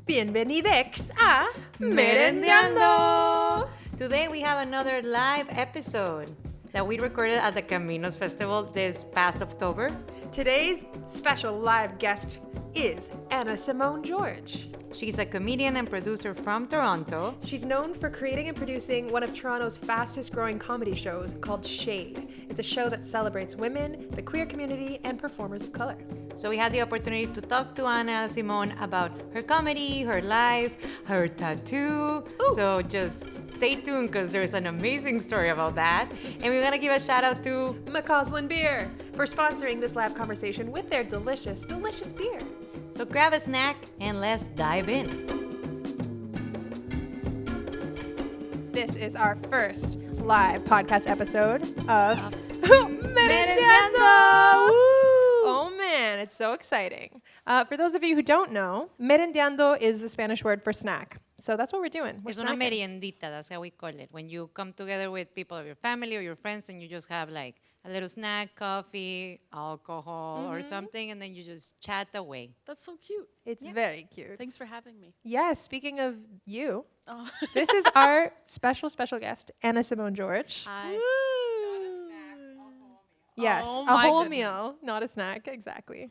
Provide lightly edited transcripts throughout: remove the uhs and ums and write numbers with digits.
Bienvenidex a Merendiando. Today we have another live episode that we recorded at the Caminos Festival this past October. Today's special live guest is Anasimone George. She's a comedian and producer from Toronto. She's known for creating and producing one of Toronto's fastest growing comedy shows called Shade. It's a show that celebrates women, the queer community, and performers of color. So we had the opportunity to talk to Anasimone about her comedy, her life, her tattoo. Ooh. So just stay tuned because there's an amazing story about that. And we're going to give a shout out to McCausland Beer for sponsoring this live conversation with their delicious, delicious beer. So grab a snack and let's dive in. This is our first live podcast episode of Merendiando! Oh man, it's so exciting. For those of you who don't know, merendiando is the Spanish word for snack. So that's what we're doing. We're It's una snacking. meriendita, that's how we call it. When you come together with people of your family or your friends and you just have like a little snack, coffee, alcohol or something, and then you just chat away. That's so cute. It's very cute. Thanks for having me. Yes, speaking of you, Oh. this is our special guest, Anasimone George. Hi. Yes, Oh a my whole goodness. meal, not a snack, exactly.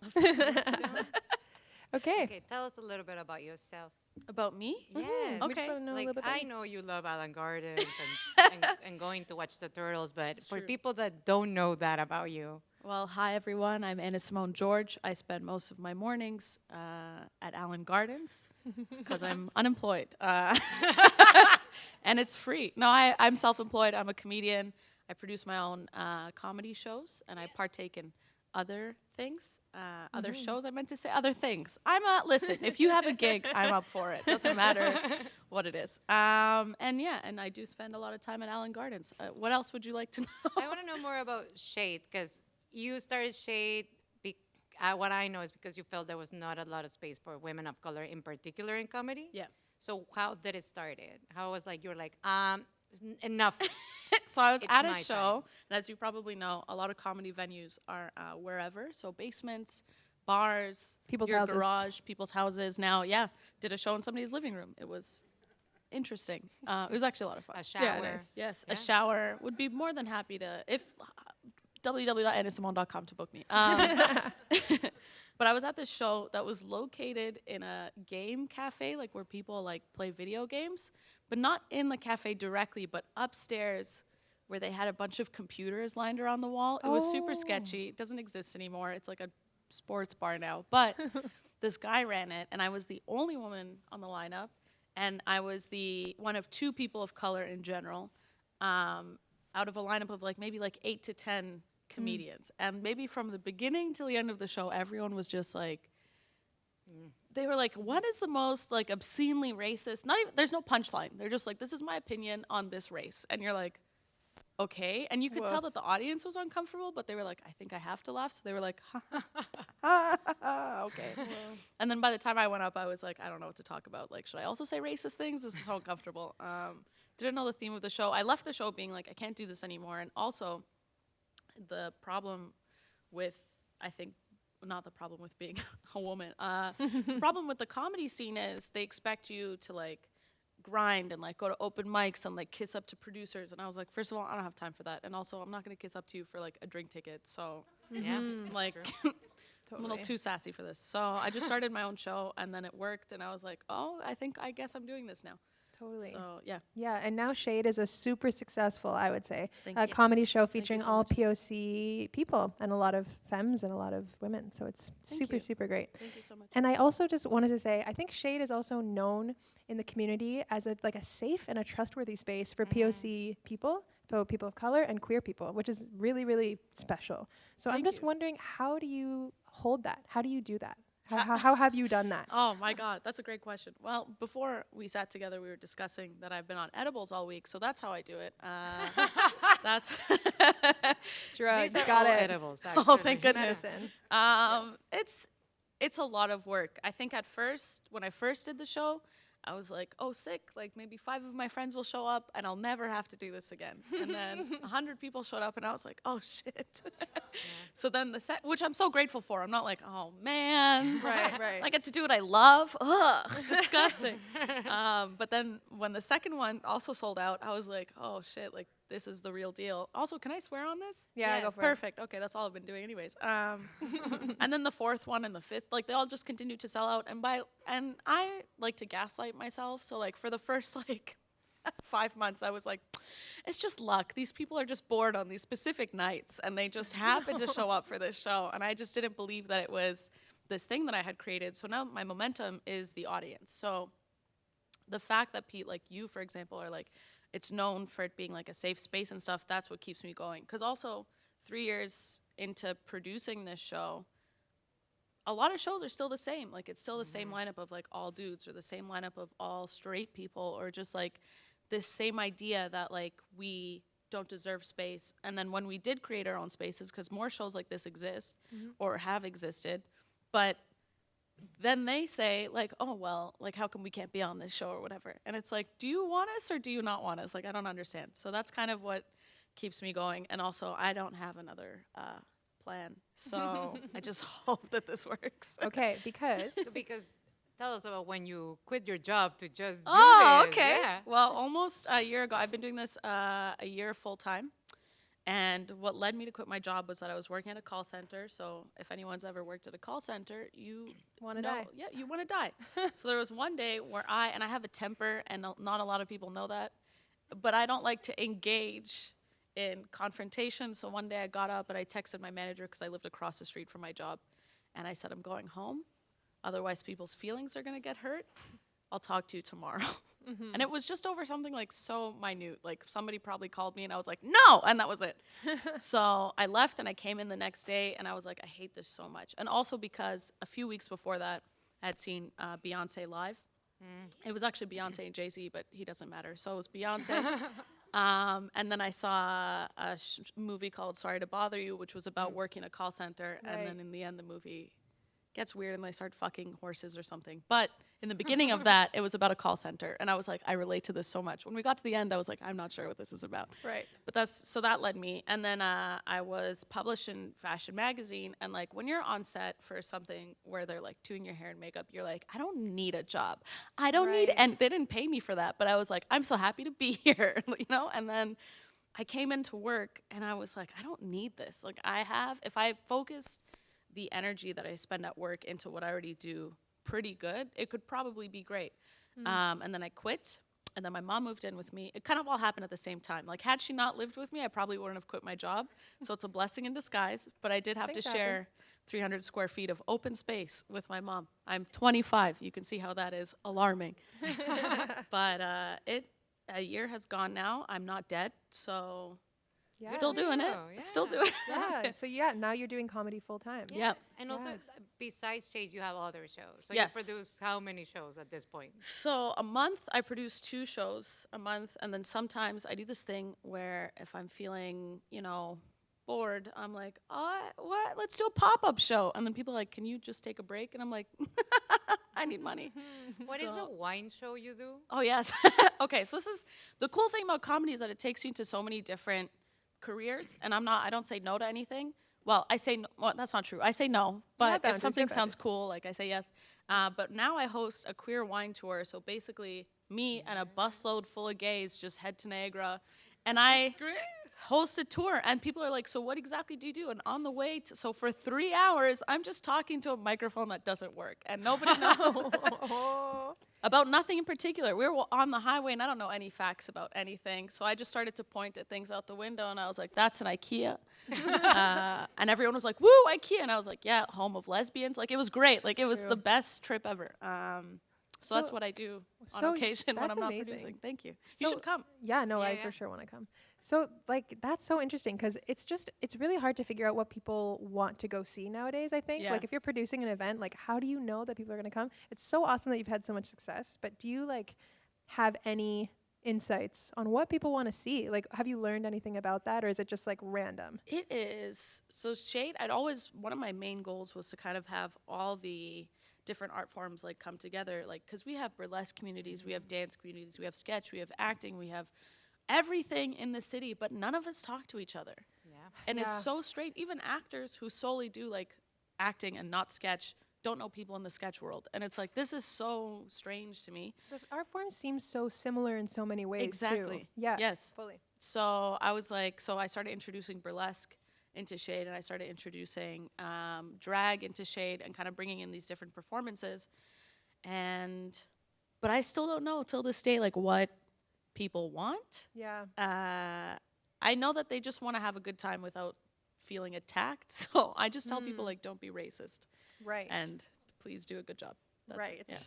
Okay. Okay, tell us a little bit about yourself. About me? Yes. We just Okay. wanna know a Like, little bit about I you. know you love Island Gardens and going to watch the turtles, but for true. people that don't know that about you, Well, hi everyone. I'm Anasimone George. I spend most of my mornings at Allen Gardens because I'm unemployed. And it's free. No, I'm self-employed. I'm a comedian. I produce my own comedy shows, and I partake in other things, other shows. I meant to say other things. Listen, if you have a gig, I'm up for it. Doesn't matter what it is. And I do spend a lot of time at Allen Gardens. What else would you like to know? I want to know more about Shade because you started Shade. What I know is because you felt there was not a lot of space for women of color, in particular in comedy. Yeah. So how did it started? How was like you're like enough? So I was It's at a my show, time. and as you probably know, a lot of comedy venues are wherever. So basements, bars, People's your houses. garage, people's houses. Now, did a show in somebody's living room. It was interesting. It was actually a lot of fun. A shower. nice. Yes, Yeah. a shower. Would be more than happy to, if www.anasimone.com to book me. But I was at this show that was located in a game cafe, like where people like play video games, but not in the cafe directly, but upstairs where they had a bunch of computers lined around the wall. It was super Oh. sketchy. It doesn't exist anymore. It's like a sports bar now. But this guy ran it, and I was the only woman on the lineup, and I was the one of two people of color in general, out of a lineup of maybe 8 to 10 comedians. And maybe from the beginning till the end of the show, everyone was just like, they were like, what is the most obscenely racist? Not even, there's no punchline. They're just like, this is my opinion on this race. And you're like, okay. And you could tell Woof. that the audience was uncomfortable, but they were like, I think I have to laugh. So they were like, okay. And then by the time I went up, I was like, I don't know what to talk about. Like, should I also say racist things? This is so uncomfortable. Didn't know the theme of the show. I left the show being like, I can't do this anymore. And also, the problem with, I think, not the problem with being a woman. The problem with the comedy scene is they expect you to grind and go to open mics and kiss up to producers. And I was like, first of all, I don't have time for that. And also, I'm not going to kiss up to you for a drink ticket. So Yeah. I'm a little too sassy for this. So I just started my own show, and then it worked. And I was like, oh, I guess I'm doing this now. Totally. So yeah. Yeah, and now Shade is a super successful, I would say, Thank a you. comedy show Thank you featuring so all much. POC people and a lot of femmes and a lot of women. So it's Thank super, you. super great. Thank you so much. And I also just wanted to say, I think Shade is also known in the community as a safe and a trustworthy space for POC people, for people of color and queer people, which is really, really special. So I'm Thank just you. wondering, how do you hold that? How do you do that? How have you done that? Oh my God, that's a great question. Well, before we sat together, we were discussing that I've been on edibles all week, so that's how I do it. That's Drugs, These are got all it. edibles, oh, thank actually. goodness. Medicine. It's a lot of work. I think at first, when I first did the show, I was like, oh, sick. Like maybe 5 of my friends will show up and I'll never have to do this again. And then 100 people showed up and I was like, oh, shit. So then the set, which I'm so grateful for. I'm not like, oh, man. Right. I get to do what I love. Ugh, disgusting. But then when the second one also sold out, I was like, oh, shit, like this is the real deal. Also, can I swear on this? Yeah, go for it. Perfect. Okay, that's all I've been doing anyways. And then the 4th one and the 5th, like they all just continued to sell out. And I like to gaslight myself. So like for the first like 5 months, I was like, it's just luck. These people are just bored on these specific nights and they just happen to show up for this show. And I just didn't believe that it was this thing that I had created. So now my momentum is the audience. So the fact that like you, for example, are like, it's known for it being like a safe space and stuff, that's what keeps me going. Because also 3 years into producing this show, a lot of shows are still the same. Like it's still the same lineup of like all dudes or the same lineup of all straight people or just like this same idea that like we don't deserve space. And then when we did create our own spaces, because more shows like this exist or have existed, but then they say like, oh, well, like how come we can't be on this show or whatever? And it's like, do you want us or do you not want us? Like, I don't understand. So that's kind of what keeps me going. And also I don't have another plan. So I just hope that this works. Okay, because Because tell us about when you quit your job to just do Oh, this. okay. Yeah. Well, almost a year ago, I've been doing this a year full time. And what led me to quit my job was that I was working at a call center. So if anyone's ever worked at a call center, you Wanna know- die. Yeah, you want to die. So there was one day where I have a temper, and not a lot of people know that, but I don't like to engage in confrontation. So one day I got up and I texted my manager because I lived across the street from my job. And I said, I'm going home. Otherwise, people's feelings are going to get hurt. I'll talk to you tomorrow. And it was just over something like so minute. Like somebody probably called me and I was like, no, and that was it. So I left and I came in the next day and I was like, I hate this so much. And also because a few weeks before that, I had seen Beyonce live. It was actually Beyonce and Jay-Z, but he doesn't matter. So it was Beyonce. And then I saw a movie called Sorry to Bother You, which was about working a call center. Right. And then in the end, the movie gets weird and they start fucking horses or something. But in the beginning of that, it was about a call center. And I was like, I relate to this so much. When we got to the end, I was like, I'm not sure what this is about. right. But so that led me. And then I was published in Fashion Magazine. And like when you're on set for something where they're like doing your hair and makeup, you're like, I don't need a job. I don't need, Right. and they didn't pay me for that. But I was like, I'm so happy to be here, you know? And then I came into work and I was like, I don't need this. Like if I focused the energy that I spend at work into what I already do pretty good, it could probably be great. And then I quit, and then my mom moved in with me. It kind of all happened at the same time. Like, had she not lived with me, I probably wouldn't have quit my job. So it's a blessing in disguise, but I did have to Things happen. share 300 square feet of open space with my mom. I'm 25. You can see how that is alarming. But a year has gone now. I'm not dead, so Yeah. still doing it. Yeah. Still doing it. Yeah. So now you're doing comedy full time. Yep. And also, Yeah. besides Shade, you have other shows. So Yes. you produce how many shows at this point? So a month, I produce 2 shows a month, and then sometimes I do this thing where if I'm feeling, bored, I'm like, what? Let's do a pop-up show. And then people are like, can you just take a break? And I'm like, I need money. What is So- a wine show you do? Oh, yes. Okay, so this is, the cool thing about comedy is that it takes you into so many different careers, and I don't say no to anything. Well, I say no, well, that's not true. I say no, but boundaries, if something no sounds boundaries. cool, like I say yes. But now I host a queer wine tour, so basically me and a busload full of gays just head to Niagara, and I host a tour, and people are like, so what exactly do you do? And on the way, so for 3 hours, I'm just talking to a microphone that doesn't work, and nobody knows. About nothing in particular. We were on the highway, and I don't know any facts about anything. So I just started to point at things out the window, and I was like, that's an IKEA. And everyone was like, woo, IKEA. And I was like, yeah, home of lesbians. Like, it was great. Like, it was the best trip ever. So that's what I do on occasion when that's I'm not amazing. producing. Thank you. You So- should come. Yeah, no, I Yeah. for sure want to come. So, like, that's so interesting because it's really hard to figure out what people want to go see nowadays, I think. Yeah. Like, if you're producing an event, like, how do you know that people are going to come? It's so awesome that you've had so much success, but do you, like, have any insights on what people want to see? Like, have you learned anything about that, or is it just, like, random? It is. So Shade, one of my main goals was to kind of have all the different art forms like come together, like because we have burlesque communities, we have dance communities, we have sketch, we have acting, we have everything in the city, but none of us talk to each other. Yeah. And Yeah. it's so strange. Even actors who solely do like acting and not sketch don't know people in the sketch world. And it's like, this is so strange to me. The art forms seem so similar in so many ways too. Exactly. Yeah. Yes. Fully. So I was like, so I started introducing burlesque into Shade, and I started introducing drag into Shade, and kind of bringing in these different performances. But I still don't know till this day, like, what people want. Yeah. I know that they just want to have a good time without feeling attacked. So I just tell people, like, don't be racist. Right. And please do a good job. That's right. It. Yeah.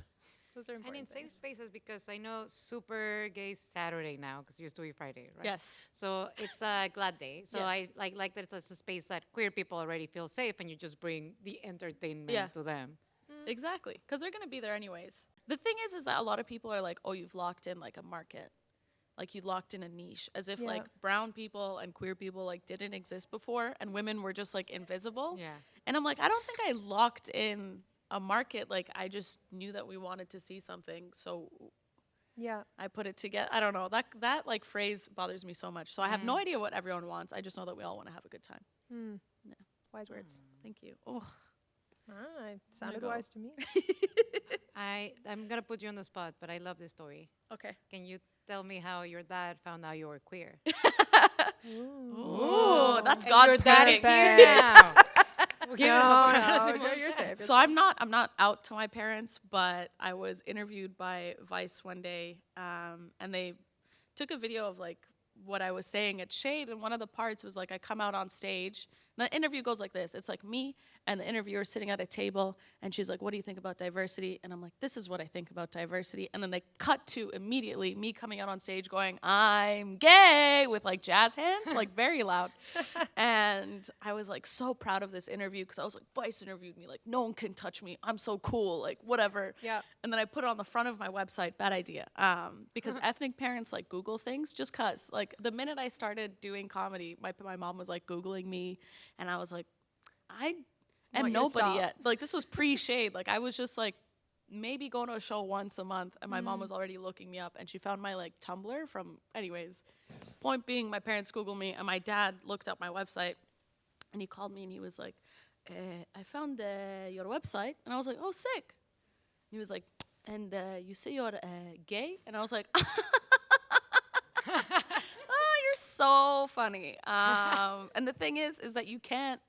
Those are And important in safe things. spaces, because I know Super Gay Saturday now, because it used to be Friday, right? Yes. So it's a glad day. So Yes. I like that it's a space that queer people already feel safe, and you just bring the entertainment Yeah. to them. Exactly. Because they're going to be there anyways. The thing is that a lot of people are like, oh, you've locked in like a market. Like you locked in a niche, as if Yeah. like brown people and queer people like didn't exist before, and women were just like invisible. Yeah. And I'm like, I don't think I locked in a market. Like I just knew that we wanted to see something, so Yeah. I put it together. I don't know, that like phrase bothers me so much. So I have no idea what everyone wants. I just know that we all want to have a good time. Wise words. Thank you. Oh, Ah, it sounded go. wise to me. I'm gonna put you on the spot, but I love this story. okay. Can you tell me how your dad found out you were queer? Ooh, that's And God's your dad is speaking. here now. No, you're safe. So I'm not out to my parents, but I was interviewed by Vice one day, and they took a video of like what I was saying at Shade, and one of the parts was like I come out on stage. And the interview goes like this. It's like me and the interviewer sitting at a table, and she's like, what do you think about diversity? And I'm like, this is what I think about diversity. And then they cut to immediately me coming out on stage going, I'm gay, with like jazz hands, like very loud. And I was like so proud of this interview, because I was like, Vice interviewed me, like no one can touch me, I'm so cool, like whatever. Yeah. And then I put it on the front of my website. Bad idea. Because ethnic parents like Google things just cause. Like the minute I started doing comedy, my mom was like Googling me, and I was like, I am Want you to nobody stop. yet. Like this was pre-Shade. Like I was just like maybe going to a show once a month, and my mom was already looking me up, and she found my like Tumblr from, anyways. Point being, my parents Googled me, and my dad looked up my website, and he called me, and he was like, I found your website. And I was like, oh, sick. He was like, and you say you're gay? And I was like, oh, you're so funny. And the thing is that you can't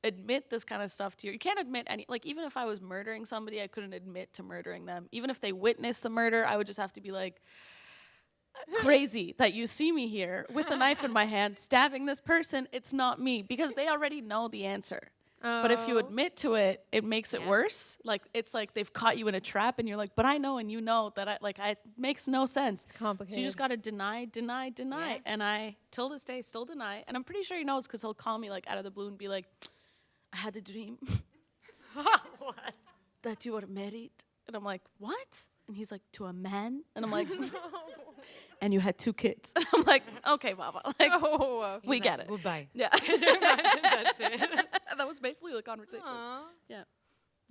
admit this kind of stuff to you can't admit any, like even if I was murdering somebody, I couldn't admit to murdering them. Even if they witnessed the murder, I would just have to be like, crazy that you see me here with a knife in my hand stabbing this person. It's not me, because they already know the answer. But if you admit to it, it makes it worse. Like it's like they've caught you in a trap, and you're like, but I know, and you know that it makes no sense. It's complicated. So you just gotta deny. Yeah. And I, till this day, still deny. And I'm pretty sure he knows, because he'll call me like out of the blue and be like, I had a dream What? that you were married. And I'm like, what? And he's like, to a man? And I'm like, and you had 2 kids. I'm like, okay, Baba. Like, Oh, we get it. Goodbye. Yeah. That's it. That was basically the conversation. Aw. Yeah.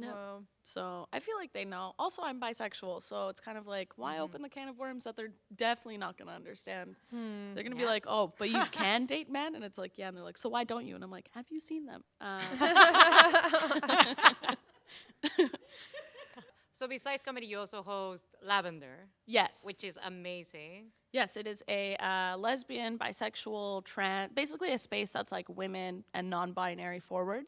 Yeah. wow. So I feel like they know. Also, I'm bisexual, so it's kind of like, why open the can of worms that they're definitely not going to understand? They're going to be like, oh, but you can date men? And it's like, yeah. And they're like, so why don't you? And I'm like, have you seen them? So besides comedy, you also host Lavender, Yes. which is amazing. Yes, it is a lesbian, bisexual, trans, basically a space that's like women and non-binary forward,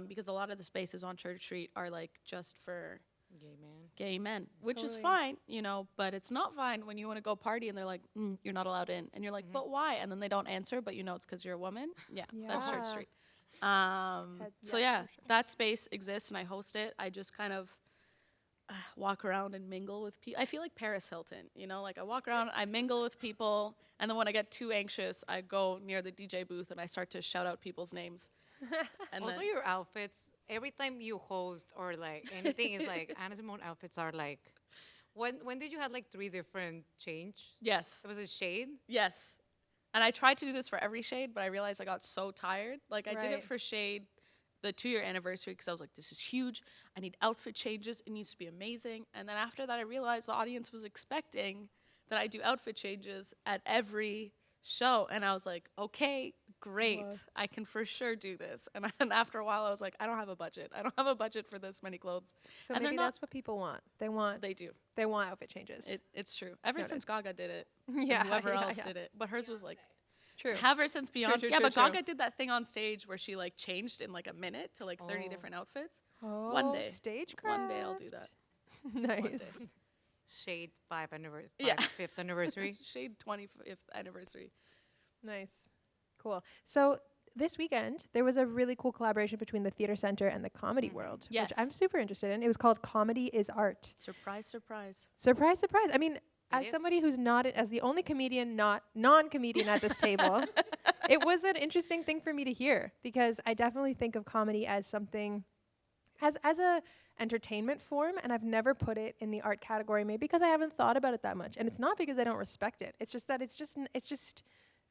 because a lot of the spaces on Church Street are like just for Gay man. gay men, which is Totally. fine, you know, but it's not fine when you want to go party and they're like, you're not allowed in. And you're like, but why? And then they don't answer, but you know it's because you're a woman. Yeah, that's Church Yeah. Street. So yeah, yeah, for sure. that space exists and I host it. I just kind of walk around and mingle with people. I feel like Paris Hilton, you know, like I walk around, I mingle with people, and then when I get too anxious, I go near the DJ booth and I start to shout out people's names. And Also, then, your outfits, every time you host or like anything is like, Anasimone outfits are like, when did you have like 3 different change? yes, It was a shade? yes. And I tried to do this for every shade, but I realized I got so tired. Like I did it Right. for Shade the 2-year anniversary because I was like, this is huge. I need outfit changes. It needs to be amazing. And then after that, I realized the audience was expecting that I do outfit changes at every show. And I was like, okay, great. What? I can for sure do this. And after a while, I was like, I don't have a budget. I don't have a budget for this many clothes. So And maybe they're not- that's what people want. They do. want outfit changes. It's true. Ever Noted. since Gaga did it, Yeah, and whoever yeah, else yeah. did it. But hers was like, True. ever since Beyond. true, Yeah, true, but true. Gaga did that thing on stage where she like changed in like a minute to like 30 different outfits. Oh, One day. Stagecraft. One day I'll do that. Nice. day. Shade 5th Yeah. anniversary. Shade 25th anniversary. Nice. Cool. So this weekend, there was a really cool collaboration between the theater center and the comedy world, Yes. which I'm super interested in. It was called Comedy is Art. Surprise, surprise. Surprise, surprise. I mean, as is. somebody who's not, as the only comedian, not non-comedian at this table, it was an interesting thing for me to hear because I definitely think of comedy as something, as a entertainment form, and I've never put it in the art category, maybe because I haven't thought about it that much. And it's not because I don't respect it. It's just that it's just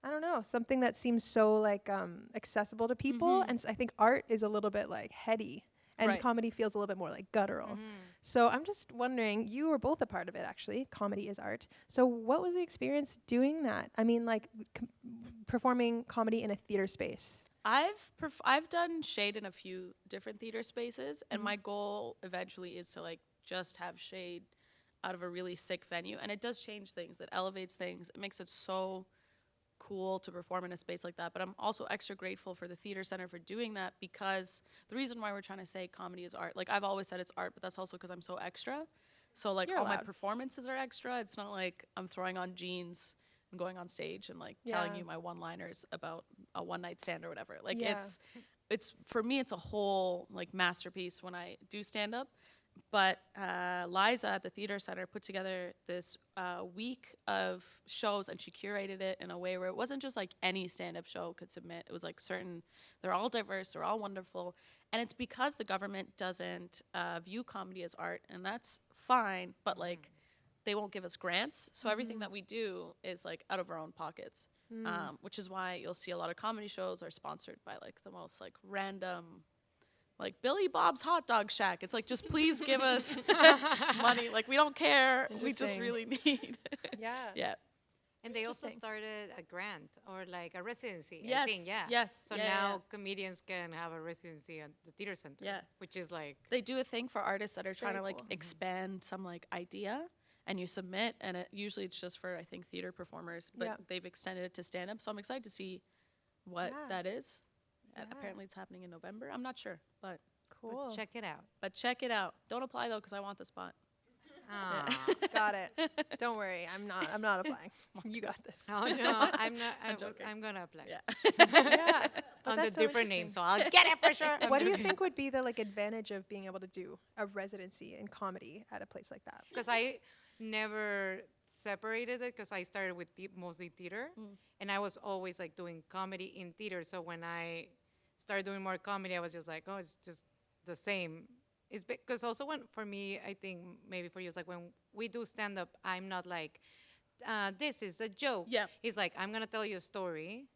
I don't know, something that seems so like accessible to people. And I think art is a little bit like heady, and Right. comedy feels a little bit more like guttural. So I'm just wondering, you were both a part of it actually. Comedy is art. So what was the experience doing that? I mean, like performing comedy in a theater space. I've done Shade in a few different theater spaces, and my goal eventually is to like just have Shade out of a really sick venue, and it does change things. It elevates things. It makes it so cool to perform in a space like that. But I'm also extra grateful for the theater center for doing that, because the reason why we're trying to say comedy is art, like I've always said it's art, but that's also because I'm so extra. So like You're all my allowed. performances are extra. It's not like I'm throwing on jeans and going on stage and like telling Yeah. you my one-liners about a one-night stand or whatever. Like Yeah. it's for me, it's a whole like masterpiece when I do stand up. But Liza at the theater center put together this week of shows, and she curated it in a way where it wasn't just like any stand-up show could submit. It was like they're all diverse, they're all wonderful, and it's because the government doesn't view comedy as art, and that's fine. But like they won't give us grants, so everything that we do is like out of our own pockets. Which is why you'll see a lot of comedy shows are sponsored by like the most like random, like Billy Bob's Hot Dog Shack. It's like, just please give us money. Like we don't care. We just Interesting. really need. Yeah. Yeah. And they also Interesting. started a grant or like a residency, I Yes, think, yeah. yes, So yeah, yeah, now yeah. comedians can have a residency at the theater center, Yeah. which is like, They do a thing for artists that are It's trying to very like cool. expand some like idea, and you submit, and usually it's just for I think theater performers, but Yeah. they've extended it to stand up. So I'm excited to see what Yeah. that is. Yeah. Apparently it's happening in November. I'm not sure, but Cool. check it out. check it out. Don't apply though, because I want the spot. Aw. Got it. Don't worry. I'm not applying. You got this. Oh no, I'm not. joking. I'm gonna apply. Yeah. Yeah. But On the that's so different name, interesting. so I'll get it for sure. What do you think would be the like advantage of being able to do a residency in comedy at a place like that? Because I never separated it, because I started with mostly theater, and I was always like doing comedy in theater. So when I started doing more comedy, I was just like, oh, it's just the same. It's because also for me, I think maybe for you, it's like when we do stand up, I'm not like, this is a joke. Yeah. It's like, I'm gonna tell you a story,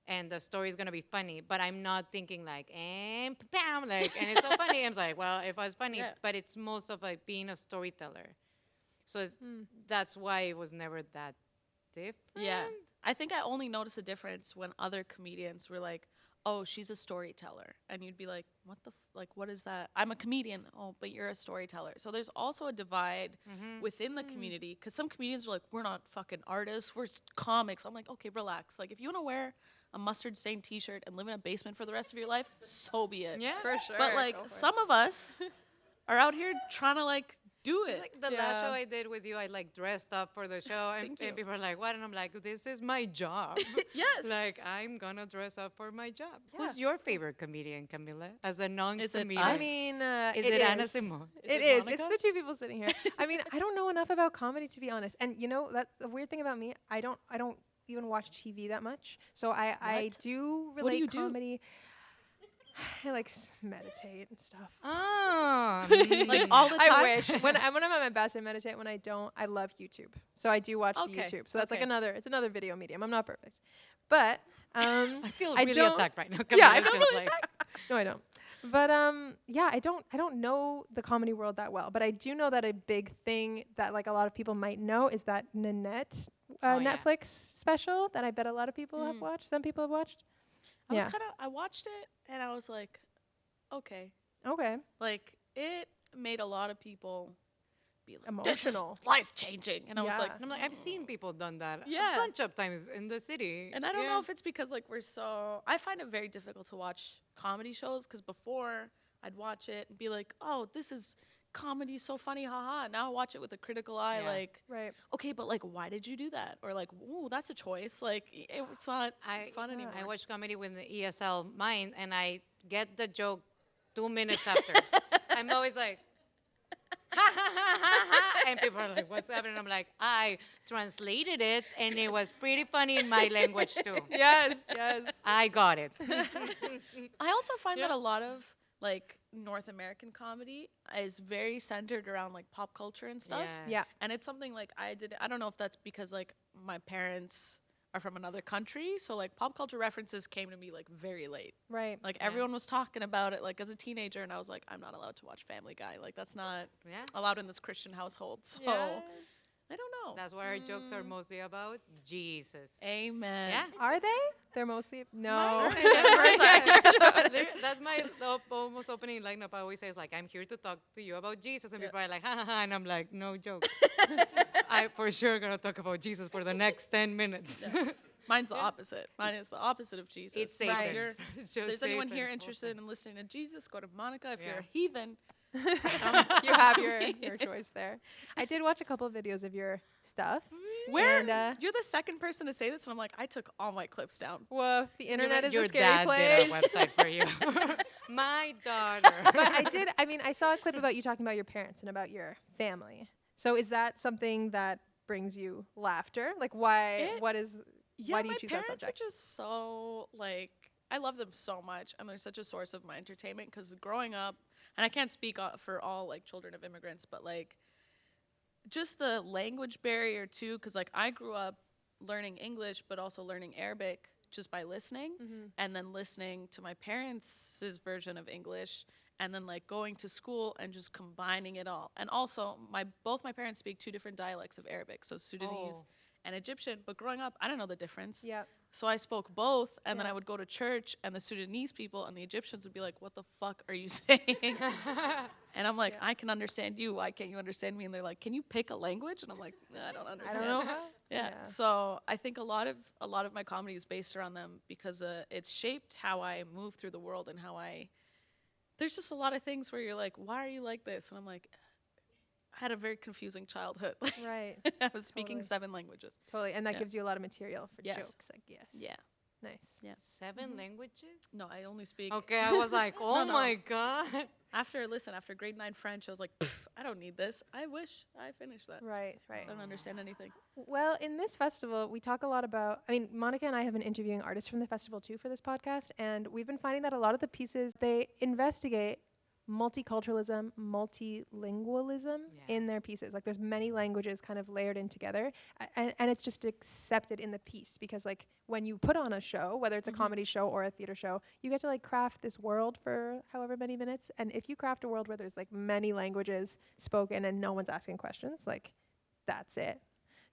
and the story is gonna be funny, but I'm not thinking like, and bam, like, and it's so funny. I'm like, well, if I was funny, Yeah. but it's most of like being a storyteller. So that's why it was never that different. Yeah. I think I only noticed a difference when other comedians were like, oh, she's a storyteller. And you'd be like, what what is that? I'm a comedian. Oh, but you're a storyteller. So there's also a divide within the community, because some comedians are like, we're not fucking artists, we're comics. I'm like, okay, relax. Like, if you want to wear a mustard stained t-shirt and live in a basement for the rest of your life, so be it. Yeah. For sure. But like, some of us are out here trying to like do It's it. like the last Yeah. show I did with you, I like dressed up for the show, and people are like, what? And I'm like, this is my job. Yes. Like, I'm gonna dress up for my job. Who's your favorite comedian, Camila? As a non-comedian? us? I mean, Is it Anasimone? It it is. Monica? It's the two people sitting here. I mean, I don't know enough about comedy, to be honest. And you know, that's the weird thing about me. I don't even watch TV that much. So I do What do relate you do? comedy. I like meditate and stuff. Oh. Like all the time. I wish. when I'm at my best, I meditate. When I don't, I love YouTube. So I do watch the Okay, YouTube. So that's like okay. it's another video medium. I'm not perfect, but I feel I really don't- attacked right now. yeah, I Camila's feel just really like, attacked. No, I don't. But yeah, I don't know the comedy world that well, but I do know that a big thing that like a lot of people might know is that Nanette Netflix special that I bet a lot of people have watched. Some people have watched. I watched it and I was like, okay. Okay. Like it made a lot of people be like, emotional, this is life changing. And I was like, and I'm like, I've seen people done that Yeah. a bunch of times in the city. and I don't know if it's because like I find it very difficult to watch comedy shows because before I'd watch it and be like, oh, this is comedy, so funny, haha. Now I watch it with a critical eye, like, right. Okay, but like, why did you do that? Or like, ooh, that's a choice. Like, it's not fun anymore. I watch comedy with the ESL mind, and I get the joke 2 minutes after. I'm always like, ha ha ha ha ha, and people are like, what's happening? I'm like, I translated it, and it was pretty funny in my language too. Yes. I got it. I also find that a lot of like North American comedy is very centered around like pop culture and stuff. Yeah. And it's something like I don't know if that's because like my parents are from another country, so like pop culture references came to me like very late. Right. Like everyone was talking about it like as a teenager, and I was like, I'm not allowed to watch Family Guy. Like that's not allowed in this Christian household. So I don't know. That's what our jokes are mostly about. Jesus. Amen. Yeah. Are they? They're mostly no. That's my almost opening lineup. I always say is like, I'm here to talk to you about Jesus, and people are like, ha ha ha, and I'm like, no joke. I for sure gonna talk about Jesus for the next 10 minutes. Mine's the opposite. Mine is the opposite of Jesus. It's So Satan. if you're- It's if just there's anyone Satan. here interested in listening to Jesus, go to Monica. If you're Yeah. a heathen, You have your choice there. I did watch a couple of videos of your stuff. where And, you're the second person to say this, and I'm like, I took all my clips down. Woof, the internet is Your a scary dad place. did a website for you. My daughter. But I saw a clip about you talking about your parents and about your family. So is that something that brings you laughter? Like why It- why do you my choose that parents subject? are just so like I love them so much, and they're such a source of my entertainment. Because growing up, and I can't speak for all like children of immigrants, but like just the language barrier too. Because like I grew up learning English, but also learning Arabic just by listening, and then listening to my parents' version of English, and then like going to school and just combining it all. And also, both my parents speak two different dialects of Arabic, so Sudanese and Egyptian. But growing up, I didn't know the difference. Yeah. So I spoke both, and then Yeah. I would go to church, and the Sudanese people and the Egyptians would be like, "What the fuck are you saying?" And I'm like, "I can understand you. Why can't you understand me?" And they're like, "Can you pick a language?" And I'm like, "I don't I understand." don't know how. Yeah. So I think a lot of my comedy is based around them because it's shaped how I move through the world and how I. There's just a lot of things where you're like, "Why are you like this?" And I'm like, I had a very confusing childhood. Right. I was speaking Totally. 7 languages. Totally. And that Yeah. gives you a lot of material for Yes. jokes, I guess. Yeah. Nice. Yeah. 7 languages? No, I only speak. Okay, I was like, oh No. my God. After grade 9 French, I was like, I don't need this. I wish I finished that. Right. I don't understand anything. Well, in this festival, we talk a lot about, Monica and I have been interviewing artists from the festival too for this podcast, and we've been finding that a lot of the pieces, they investigate multiculturalism, multilingualism in their pieces. Like there's many languages kind of layered in together, and it's just accepted in the piece because like when you put on a show, whether it's a comedy show or a theater show, you get to like craft this world for however many minutes. And if you craft a world where there's like many languages spoken and no one's asking questions, like that's it.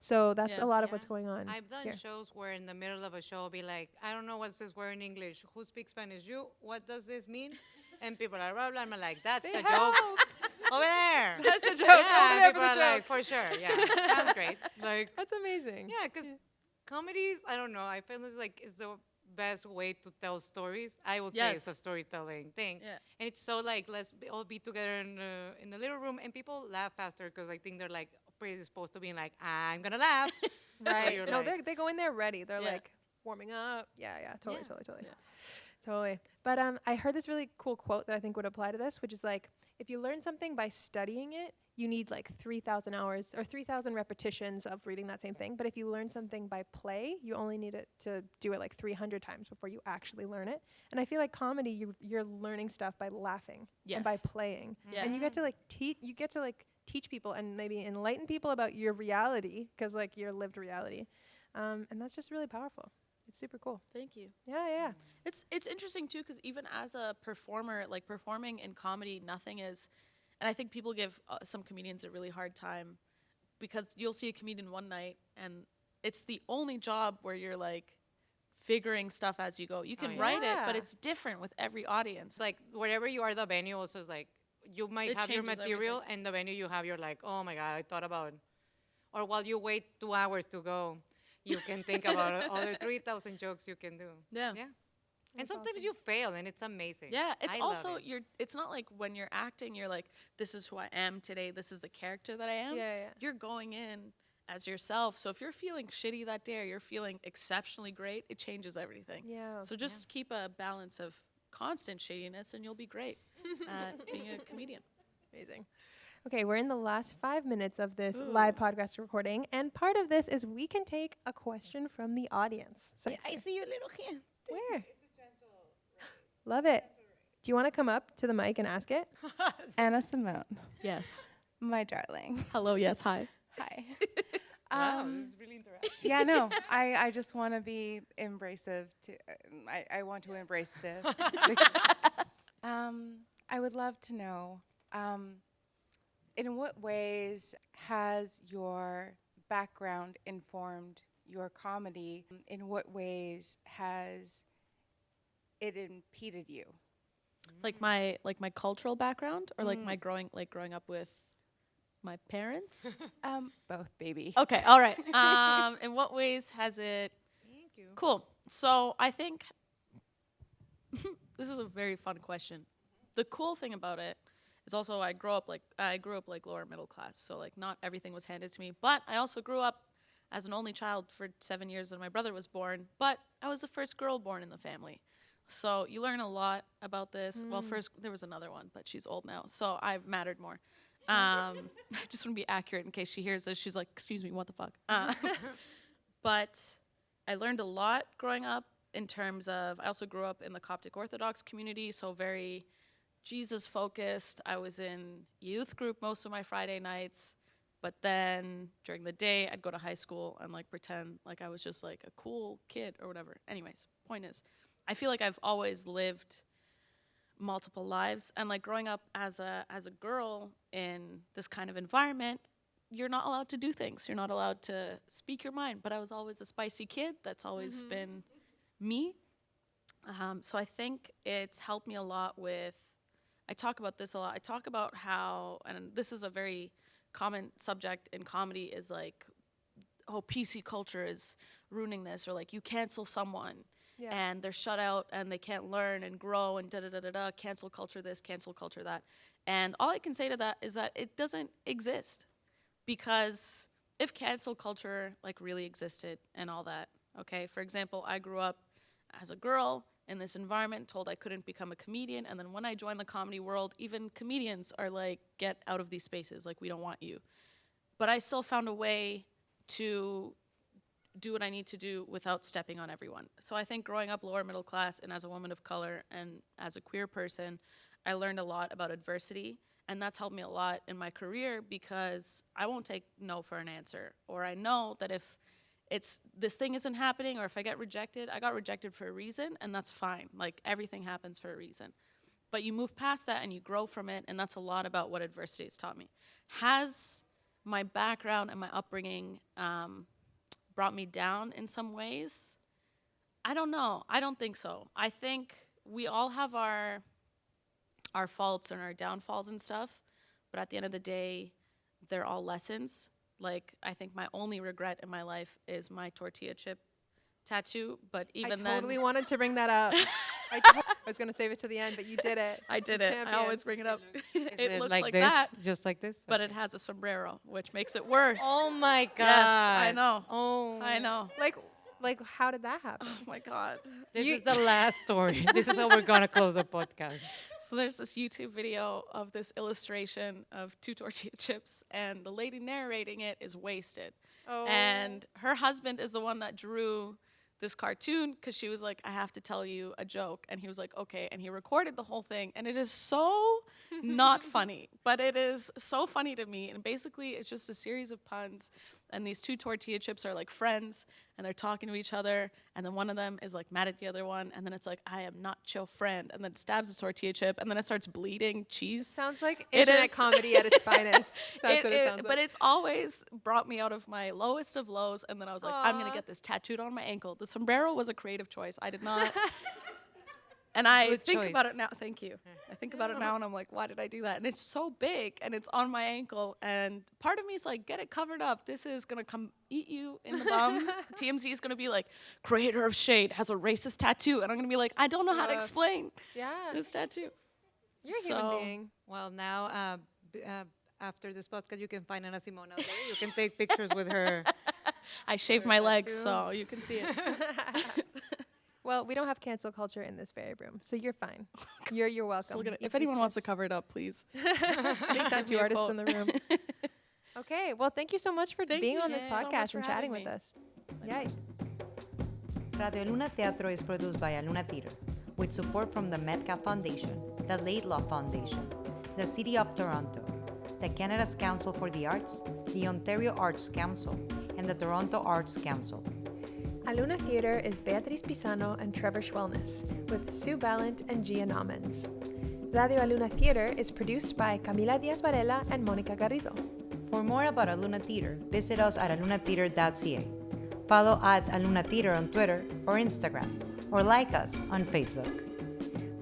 So that's a lot of what's going on. I've done here. shows where in the middle of a show I'll be like, I don't know what's this word in English. Who speaks Spanish? You? What does this mean? And people are blah, blah, I'm like, that's the joke. Over there. That's the joke. Yeah, Over there for people the are joke. like, for sure. Yeah, sounds great. Like, That's amazing. yeah, because comedies, I don't know. I feel it's like it's the best way to tell stories. I would say it's a storytelling thing. Yeah. And it's so like, all be together in a little room, and people laugh faster because I think they're like predisposed to being like, I'm going to laugh. Right. you're No, like- they go in there ready. They're Yeah. like warming up. Yeah, totally. Yeah. Totally. But I heard this really cool quote that I think would apply to this, which is like, if you learn something by studying it, you need like 3,000 hours or 3,000 repetitions of reading that same thing. But if you learn something by play, you only need it to do it like 300 times before you actually learn it. And I feel like comedy, you're learning stuff by laughing and by Yes. playing. Yeah. And you get to like teach people and maybe enlighten people about your reality, because like your lived reality. And that's just really powerful. It's super cool. Thank you. Yeah. It's interesting too, because even as a performer, like performing in comedy, nothing is, and I think people give some comedians a really hard time because you'll see a comedian one night and it's the only job where you're like figuring stuff as you go. You can write it, but it's different with every audience. It's like wherever you are, the venue also is like, you might have your material and the venue you have, you're like, oh my God, I thought about, or while you wait 2 hours to go, you can think about other 3,000 jokes you can do. Yeah. And sometimes you fail and it's amazing. Yeah, it's I also, love it. it's not like when you're acting, you're like, this is who I am today, this is the character that I am. Yeah. You're going in as yourself. So if you're feeling shitty that day or you're feeling exceptionally great, it changes everything. Yeah. So just keep a balance of constant shittiness and you'll be great at being a comedian. Amazing. Okay, we're in the last 5 minutes of this live podcast recording, and part of this is we can take a question from the audience. So I see your little hand. where? Love it. Do you want to come up to the mic and ask it? Anasimone, Yes. my darling. Hello, yes, hi. Hi. Wow, this is really interactive. Yeah, no, I just want to be embracive to. I want to embrace this. I would love to know, in what ways has your background informed your comedy? In what ways has it impeded you? Like my cultural background or like my growing up with my parents? Both, baby. Okay, all right. In what ways has it? Thank you. Cool. So I think this is a very fun question. The cool thing about it is also I grew up like lower middle class, so like not everything was handed to me. But I also grew up as an only child for 7 years when my brother was born. But I was the first girl born in the family, so you learn a lot about this. Well, first there was another one, but she's old now, so I've mattered more. I just want to be accurate in case she hears this. She's like, "Excuse me, what the fuck?" But I learned a lot growing up in terms of. I also grew up in the Coptic Orthodox community, so very Jesus focused. I was in youth group most of my Friday nights, but then during the day I'd go to high school and like pretend like I was just like a cool kid or whatever. Anyways, point is, I feel like I've always lived multiple lives, and like growing up as a girl in this kind of environment, you're not allowed to do things. You're not allowed to speak your mind, but I was always a spicy kid. That's always been me. So I think it's helped me a lot with, I talk about this a lot. I talk about how, and this is a very common subject in comedy, is like, oh, PC culture is ruining this, or like you cancel someone and they're shut out and they can't learn and grow and da-da-da-da-da, cancel culture this, cancel culture that. And all I can say to that is that it doesn't exist, because if cancel culture like really existed and all that, okay, for example, I grew up as a girl in this environment, told I couldn't become a comedian, and then when I joined the comedy world, even comedians are like, get out of these spaces, like we don't want you. But I still found a way to do what I need to do without stepping on everyone. So I think growing up lower middle class and as a woman of color and as a queer person, I learned a lot about adversity, and that's helped me a lot in my career, because I won't take no for an answer, or I know that if this thing isn't happening, or if I get rejected, I got rejected for a reason, and that's fine. Like, everything happens for a reason. But you move past that and you grow from it, and that's a lot about what adversity has taught me. Has my background and my upbringing brought me down in some ways? I don't know. I don't think so. I think we all have our faults and our downfalls and stuff, but at the end of the day, they're all lessons. Like, I think my only regret in my life is my tortilla chip tattoo, but even I totally then, wanted to bring that up. I was going to save it to the end, but you did it. I did You it. I champion. always bring it up. Is It looks like this? that, Just like this? but it has a sombrero, which makes it worse. Oh my God. Yes, I know. Oh. I know. Like, how did that happen? Oh my God. This is the last story. This is how we're going to close the podcast. So there's this YouTube video of this illustration of 2 tortilla chips, and the lady narrating it is wasted. Oh. And her husband is the one that drew this cartoon, because she was like, I have to tell you a joke. And he was like, okay. And he recorded the whole thing. And it is so not funny, but it is so funny to me. And basically, it's just a series of puns. And these 2 tortilla chips are like friends. and they're talking to each other, and then one of them is like mad at the other one, and then it's like, I am not your friend, and then stabs a tortilla chip, and then it starts bleeding cheese. Sounds like It internet is. comedy at its finest. That's what it sounds like. But it's always brought me out of my lowest of lows, and then I was like, I'm gonna get this tattooed on my ankle. The sombrero was a creative choice. I did not. And I Good think choice. about it now. Thank you. I think about it now, and I'm like, why did I do that? And it's so big, and it's on my ankle. And part of me is like, get it covered up. This is gonna come eat you in the bum. TMZ is gonna be like, creator of Shade has a racist tattoo, and I'm gonna be like, I don't know how to explain Yeah. this tattoo. You're a human So- being. Well, now after this podcast, you can find Anasimone out there. You can take pictures with her. I shaved my legs, so you can see it. Well, we don't have cancel culture in this very room, so you're fine. You're welcome. Still gonna, Eat if anyone these wants to chips. cover it up, please. Any tattoo me a artists quote. in the room. Okay, well, thank you so much for being you on this so much podcast for and chatting having with me. us. Yay. Radio Aluna Teatro is produced by Aluna Theater, with support from the Metcalf Foundation, the Laidlaw Foundation, the City of Toronto, the Canada's Council for the Arts, the Ontario Arts Council, and the Toronto Arts Council. Aluna Theater is Beatriz Pizano and Trevor Schwellnus, with Sue Balint and Nahmens. Radio Aluna Theater is produced by Camila Diaz-Varela and Monica Garrido. For more about Aluna Theater, visit us at alunatheater.ca. Follow at Aluna Theater on Twitter or Instagram, or like us on Facebook.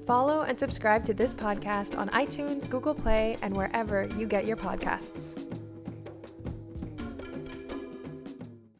Follow and subscribe to this podcast on iTunes, Google Play, and wherever you get your podcasts.